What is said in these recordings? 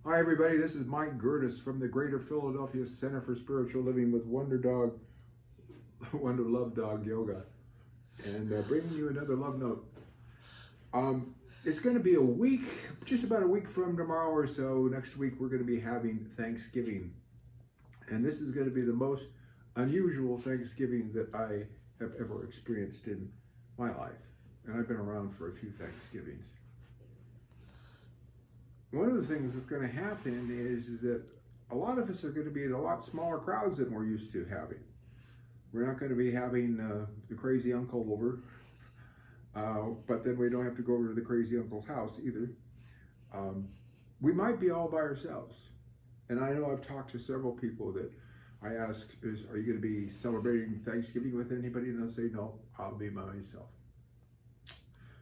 Hi, everybody. This is Mike Gerdes from the Greater Philadelphia Center for Spiritual Living with Wonder Love Dog Yoga, and bringing you another love note. It's going to be a week, just about a week from tomorrow or so. Next week, we're going to be having Thanksgiving, and this is going to be the most unusual Thanksgiving that I have ever experienced in my life, and I've been around for a few Thanksgivings. One of the things that's going to happen is that a lot of us are going to be in a lot smaller crowds than we're used to having. We're not going to be having the crazy uncle over, but then we don't have to go over to the crazy uncle's house either. We might be all by ourselves. And I know I've talked to several people that I ask, are you going to be celebrating Thanksgiving with anybody? And they'll say, no, I'll be by myself.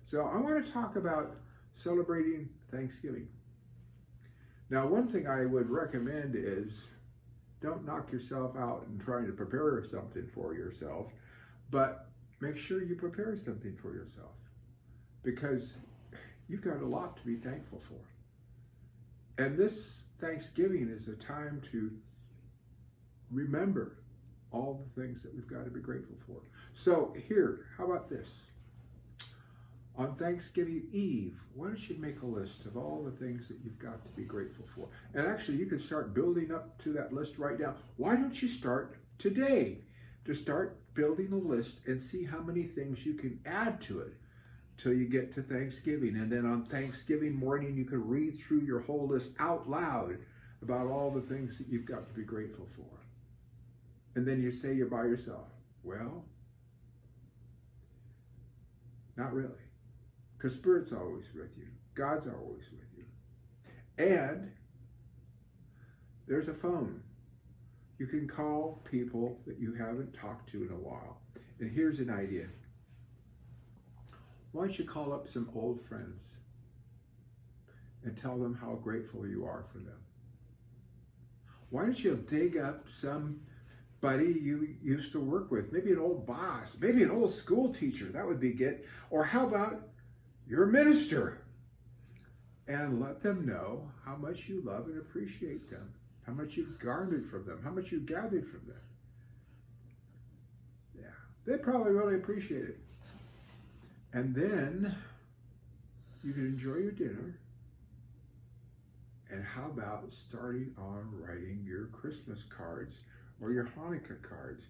So I want to talk about celebrating Thanksgiving. Now, one thing I would recommend is don't knock yourself out in trying to prepare something for yourself, but make sure you prepare something for yourself, because you've got a lot to be thankful for. And this Thanksgiving is a time to remember all the things that we've got to be grateful for. So here, how about this? On Thanksgiving Eve, why don't you make a list of all the things that you've got to be grateful for? And actually, you can start building up to that list right now. Why don't you start today to start building a list and see how many things you can add to it till you get to Thanksgiving. And then on Thanksgiving morning, you can read through your whole list out loud about all the things that you've got to be grateful for. And then you say you're by yourself. Well, not really. Because Spirit's always with you. God's always with you. And there's a phone. You can call people that you haven't talked to in a while. And here's an idea. Why don't you call up some old friends and tell them how grateful you are for them? Why don't you dig up somebody you used to work with, maybe an old boss, maybe an old school teacher, that would be good. Or how about your minister, and let them know how much you love and appreciate them, how much you've garnered from them, how much you've gathered from them. Yeah, they'd probably really appreciate it. And then you can enjoy your dinner. And how about starting on writing your Christmas cards or your Hanukkah cards?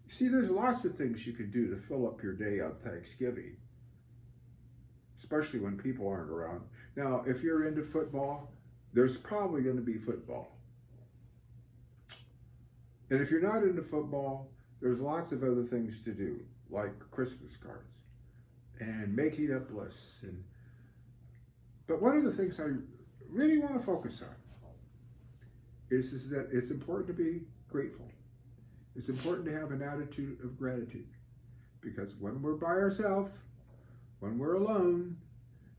See, there's lots of things you can do to fill up your day on Thanksgiving, especially when people aren't around. Now, if you're into football, there's probably going to be football. And if you're not into football, there's lots of other things to do, like Christmas cards and making up lists. But one of the things I really want to focus on is that it's important to be grateful. It's important to have an attitude of gratitude, because when we're by ourselves, when we're alone,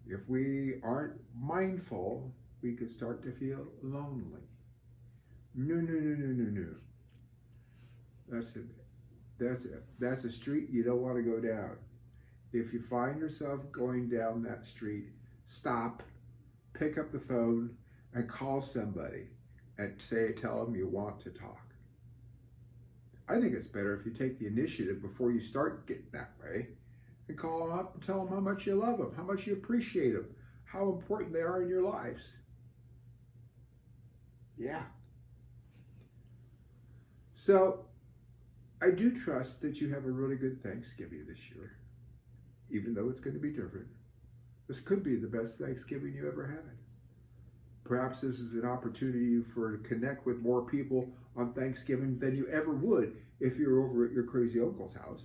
if we aren't mindful, we could start to feel lonely. No. That's it. That's a street you don't want to go down. If you find yourself going down that street, stop, pick up the phone, and call somebody and tell them you want to talk. I think it's better if you take the initiative before you start getting that way, and call them up and tell them how much you love them, how much you appreciate them, how important they are in your lives. Yeah. So, I do trust that you have a really good Thanksgiving this year, even though it's going to be different. This could be the best Thanksgiving you ever had. Perhaps this is an opportunity to connect with more people on Thanksgiving than you ever would if you're over at your crazy uncle's house.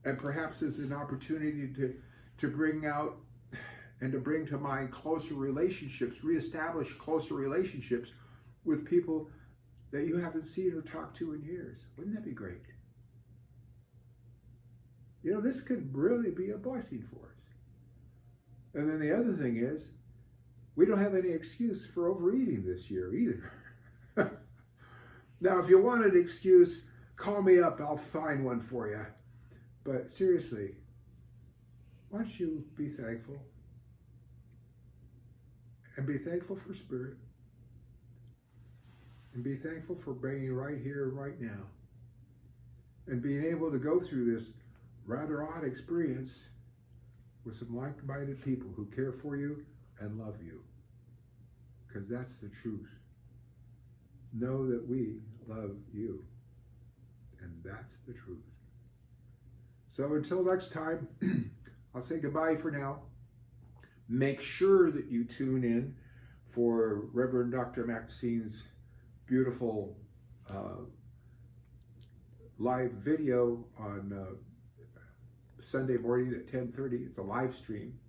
And perhaps it's an opportunity to bring out and to bring to mind closer relationships, reestablish closer relationships with people that you haven't seen or talked to in years. Wouldn't that be great? You know, this could really be a blessing for us. And then the other thing is, we don't have any excuse for overeating this year either. Now, if you want an excuse, call me up. I'll find one for you. But seriously, why don't you be thankful And be thankful for Spirit. And be thankful for being right here, right now. And being able to go through this rather odd experience with some like-minded people who care for you and love you. Because that's the truth. Know that we love you. And that's the truth. So until next time, I'll say goodbye for now. Make sure that you tune in for Reverend Dr. Maxine's beautiful live video on Sunday morning at 10:30. It's a live stream.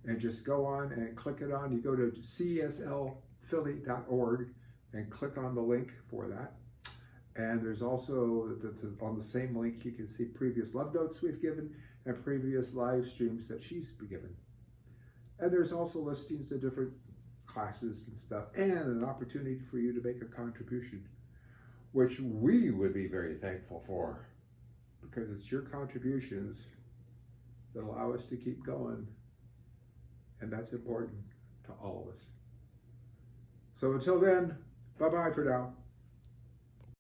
And just go on and click it on. You go to cslphilly.org and click on the link for that. And there's also, on the same link, you can see previous love notes we've given and previous live streams that she's given. And there's also listings of different classes and stuff, and an opportunity for you to make a contribution, which we would be very thankful for, because it's your contributions that allow us to keep going, and that's important to all of us. So until then, bye-bye for now.